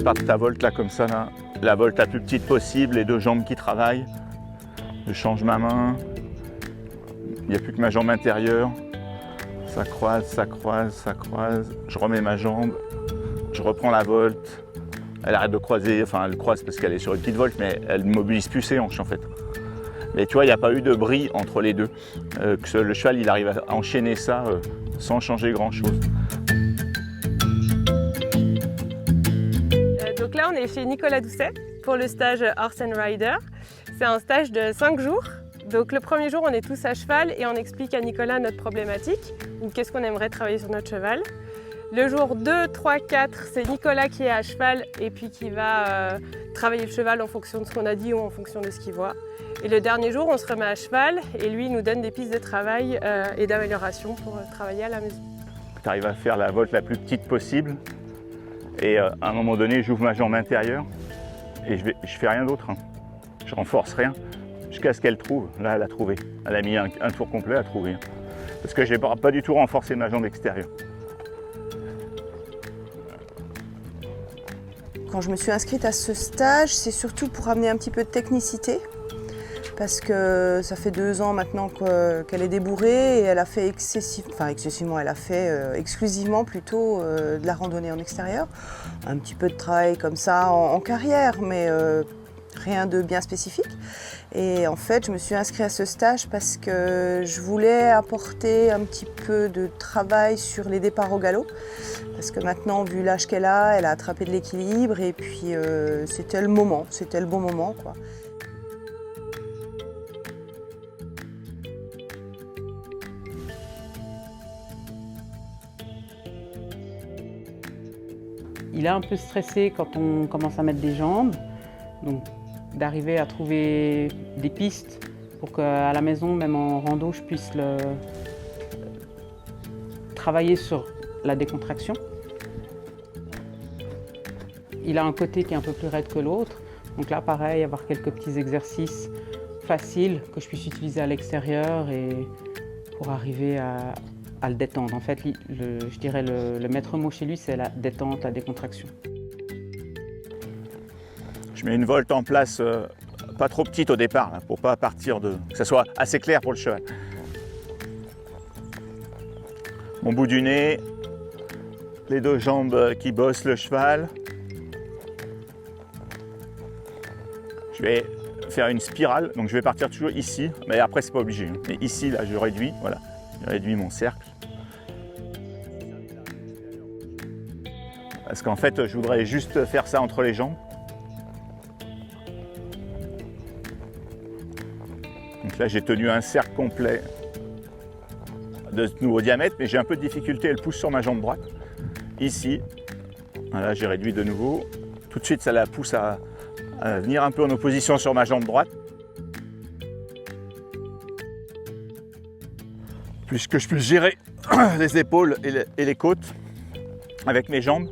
prépare ta volte là comme ça, là. La volte la plus petite possible, les deux jambes qui travaillent. Je change ma main. Il n'y a plus que ma jambe intérieure. Ça croise, ça croise, ça croise. Je remets ma jambe. Je reprends la volte. Elle arrête de croiser, enfin elle croise parce qu'elle est sur une petite volte, mais elle ne mobilise plus ses hanches en fait. Mais tu vois, il n'y a pas eu de bris entre les deux. Le cheval, il arrive à enchaîner ça sans changer grand-chose. Donc là, on est chez Nicolas Doucet pour le stage Horse and Rider. C'est un stage de 5 jours. Donc le premier jour, on est tous à cheval et on explique à Nicolas notre problématique ou qu'est-ce qu'on aimerait travailler sur notre cheval. Le jour 2, 3, 4, c'est Nicolas qui est à cheval et puis qui va travailler le cheval en fonction de ce qu'on a dit ou en fonction de ce qu'il voit. Et le dernier jour, on se remet à cheval et lui, il nous donne des pistes de travail et d'amélioration pour travailler à la maison. Tu arrives à faire la volte la plus petite possible et à un moment donné, j'ouvre ma jambe intérieure et je fais rien d'autre. Hein. Je renforce rien jusqu'à ce qu'elle trouve. Là, elle a trouvé. Elle a mis un tour complet à trouver. Parce que je n'ai pas du tout renforcé ma jambe extérieure. Quand je me suis inscrite à ce stage, c'est surtout pour amener un petit peu de technicité. Parce que ça fait 2 ans maintenant qu'elle est débourrée et elle a fait elle a fait exclusivement plutôt de la randonnée en extérieur. Un petit peu de travail comme ça en carrière, mais rien de bien spécifique. Et en fait, je me suis inscrite à ce stage parce que je voulais apporter un petit peu de travail sur les départs au galop. Parce que maintenant, vu l'âge qu'elle a attrapé de l'équilibre et puis c'était le moment, c'était le bon moment, quoi. Il est un peu stressé quand on commence à mettre des jambes, donc d'arriver à trouver des pistes pour qu'à la maison, même en rando, je puisse travailler sur la décontraction. Il a un côté qui est un peu plus raide que l'autre, donc là pareil, avoir quelques petits exercices faciles que je puisse utiliser à l'extérieur et pour arriver à le détendre. En fait, je dirais le maître mot chez lui, c'est la détente, la décontraction. Je mets une volte en place pas trop petite au départ, là, pour pas partir que ça soit assez clair pour le cheval. Mon bout du nez, les deux jambes qui bossent le cheval. Je vais faire une spirale, donc je vais partir toujours ici, mais après c'est pas obligé. Mais ici, là, je réduis, voilà, je réduis mon cercle. Parce qu'en fait, je voudrais juste faire ça entre les jambes. Donc là, j'ai tenu un cercle complet de ce nouveau diamètre, mais j'ai un peu de difficulté, elle pousse sur ma jambe droite. Ici, voilà, j'ai réduit de nouveau. Tout de suite, ça la pousse à venir un peu en opposition sur ma jambe droite. Puisque je puisse gérer les épaules et les côtes avec mes jambes,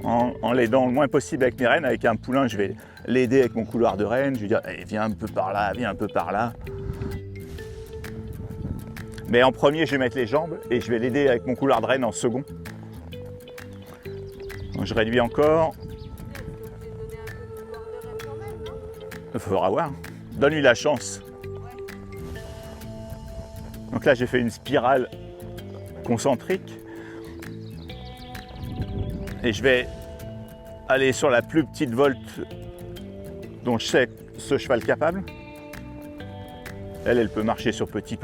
en l'aidant le moins possible avec mes rênes. Avec un poulain, je vais l'aider avec mon couloir de rêne. Je vais dire hey, viens un peu par là, viens un peu par là. Mais en premier, je vais mettre les jambes et je vais l'aider avec mon couloir de rêne en second. Donc, je réduis encore. Il faudra voir. Donne-lui la chance. Donc là, j'ai fait une spirale concentrique. Et je vais aller sur la plus petite volte dont je sais ce cheval capable. Elle peut marcher sur petit.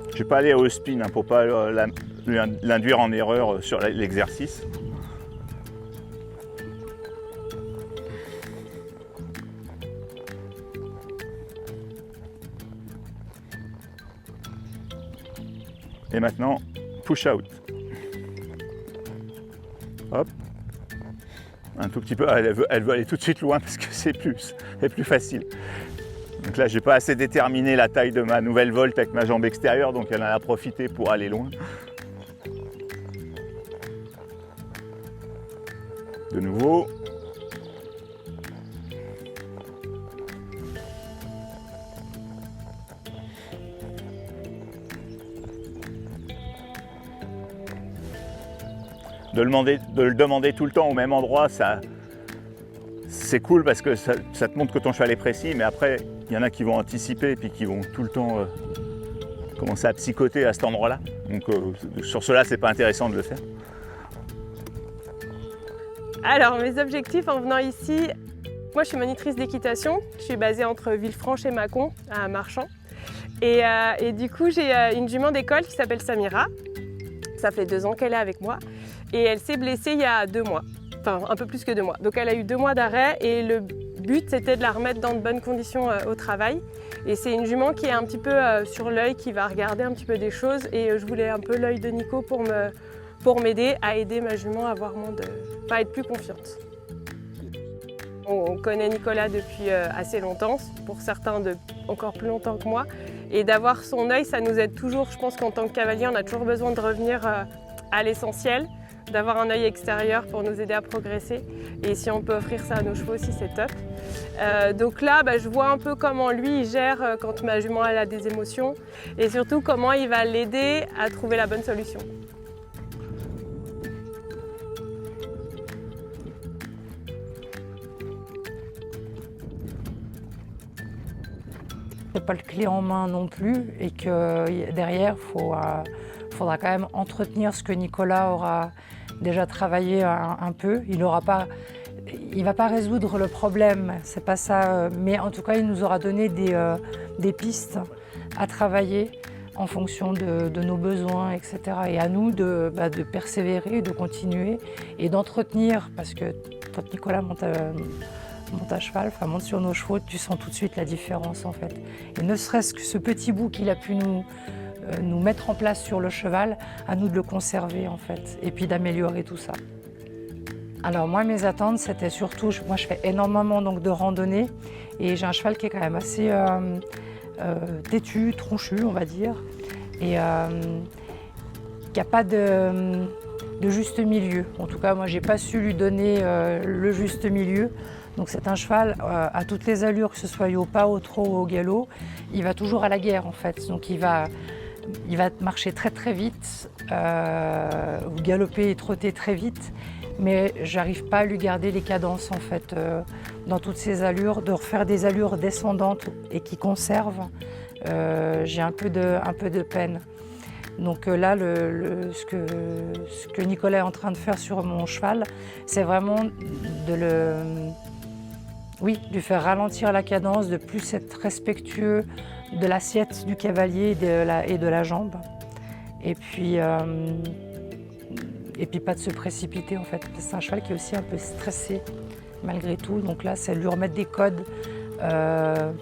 Je ne vais pas aller au spin pour ne pas l'induire en erreur sur l'exercice. Et maintenant, push out. Hop. Un tout petit peu, elle veut aller tout de suite loin parce que c'est plus facile. Donc là, je n'ai pas assez déterminé la taille de ma nouvelle volte avec ma jambe extérieure, donc elle en a profité pour aller loin. De nouveau. De le demander tout le temps au même endroit, c'est cool parce que ça te montre que ton cheval est précis, mais après, il y en a qui vont anticiper et puis qui vont tout le temps commencer à psychoter à cet endroit-là. Donc sur cela, c'est pas intéressant de le faire. Alors, mes objectifs en venant ici, moi je suis monitrice d'équitation, je suis basée entre Villefranche et Mâcon, à Marchand. Et du coup, j'ai une jument d'école qui s'appelle Samira. Ça fait 2 ans qu'elle est avec moi et elle s'est blessée il y a 2 mois, enfin un peu plus que 2 mois. Donc elle a eu 2 mois d'arrêt et le but c'était de la remettre dans de bonnes conditions au travail. Et c'est une jument qui est un petit peu sur l'œil, qui va regarder un petit peu des choses et je voulais un peu l'œil de Nico pour m'aider à aider ma jument à avoir à être plus confiante. On connaît Nicolas depuis assez longtemps, pour certains encore plus longtemps que moi. Et d'avoir son œil, ça nous aide toujours. Je pense qu'en tant que cavalier, on a toujours besoin de revenir à l'essentiel, d'avoir un œil extérieur pour nous aider à progresser. Et si on peut offrir ça à nos chevaux aussi, c'est top. Donc là, je vois un peu comment lui il gère quand ma jument elle a des émotions et surtout comment il va l'aider à trouver la bonne solution. C'est pas le clé en main non plus et que derrière, faudra quand même entretenir ce que Nicolas aura déjà travaillé un peu. Il va pas résoudre le problème, c'est pas ça, mais en tout cas, il nous aura donné des pistes à travailler en fonction de nos besoins, etc. Et à nous de persévérer, de continuer et d'entretenir, parce que quand Nicolas monte à cheval, monte sur nos chevaux, tu sens tout de suite la différence en fait. Et ne serait-ce que ce petit bout qu'il a pu nous mettre en place sur le cheval, à nous de le conserver en fait, et puis d'améliorer tout ça. Alors moi, mes attentes, c'était surtout, moi je fais énormément donc, de randonnée, et j'ai un cheval qui est quand même assez têtu, tronchu, on va dire, et qui n'a pas de juste milieu. En tout cas, moi, j'ai pas su lui donner le juste milieu. Donc c'est un cheval à toutes les allures, que ce soit au pas, au trot ou au galop, il va toujours à la guerre en fait. Donc il va marcher très très vite, ou galoper et trotter très vite, mais j'arrive pas à lui garder les cadences en fait dans toutes ces allures, de refaire des allures descendantes et qui conservent. J'ai un peu de peine. Donc là, ce que Nicolas est en train de faire sur mon cheval, c'est vraiment de lui faire ralentir la cadence, de plus être respectueux de l'assiette du cavalier et de la jambe. Et puis pas de se précipiter en fait. C'est un cheval qui est aussi un peu stressé malgré tout. Donc là, c'est lui remettre des codes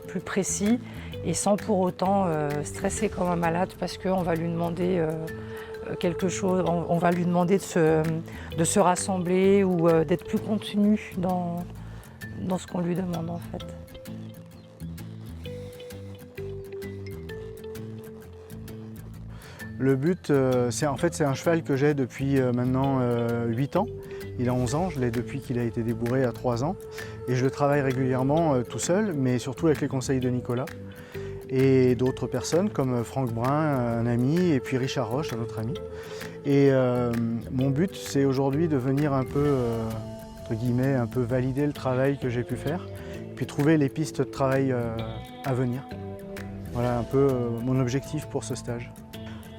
plus précis et sans pour autant stresser comme un malade parce qu'on va lui demander quelque chose, on va lui demander de se rassembler ou d'être plus contenu dans ce qu'on lui demande en fait. Le but, c'est un cheval que j'ai depuis maintenant 8 ans. Il a 11 ans, je l'ai depuis qu'il a été débourré à 3 ans. Et je le travaille régulièrement tout seul, mais surtout avec les conseils de Nicolas. Et d'autres personnes comme Franck Brun, un ami, et puis Richard Roche, un autre ami. Et mon but, c'est aujourd'hui de venir un peu, entre guillemets, un peu valider le travail que j'ai pu faire, puis trouver les pistes de travail à venir. Voilà un peu mon objectif pour ce stage.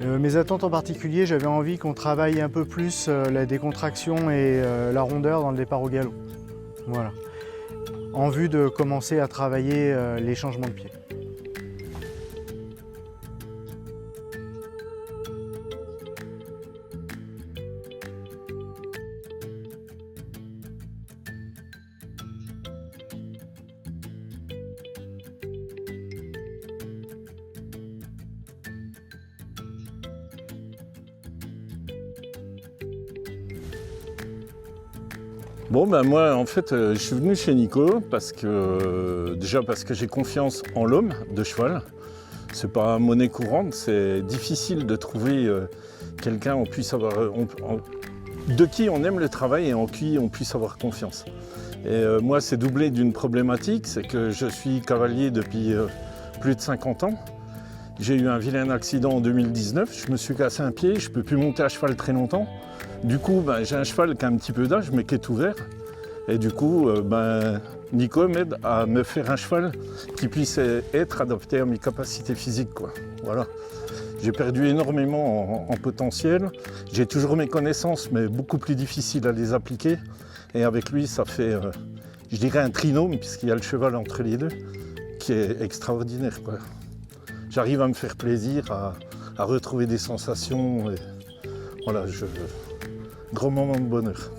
Mes attentes en particulier, j'avais envie qu'on travaille un peu plus la décontraction et la rondeur dans le départ au galop. Voilà. En vue de commencer à travailler les changements de pied. Bon, moi, en fait, je suis venu chez Nico parce que j'ai confiance en l'homme de cheval. C'est pas monnaie courante, c'est difficile de trouver quelqu'un de qui on aime le travail et en qui on puisse avoir confiance. Et moi, c'est doublé d'une problématique, c'est que je suis cavalier depuis plus de 50 ans J'ai eu un vilain accident en 2019, je me suis cassé un pied, je ne peux plus monter à cheval très longtemps. Du coup, j'ai un cheval qui a un petit peu d'âge, mais qui est tout vert. Et du coup, Nico m'aide à me faire un cheval qui puisse être adapté à mes capacités physiques, quoi. Voilà. J'ai perdu énormément en potentiel. J'ai toujours mes connaissances, mais beaucoup plus difficile à les appliquer. Et avec lui, ça fait, je dirais, un trinôme, puisqu'il y a le cheval entre les deux, qui est extraordinaire, quoi. J'arrive à me faire plaisir, à retrouver des sensations. Et voilà, grand moment de bonheur.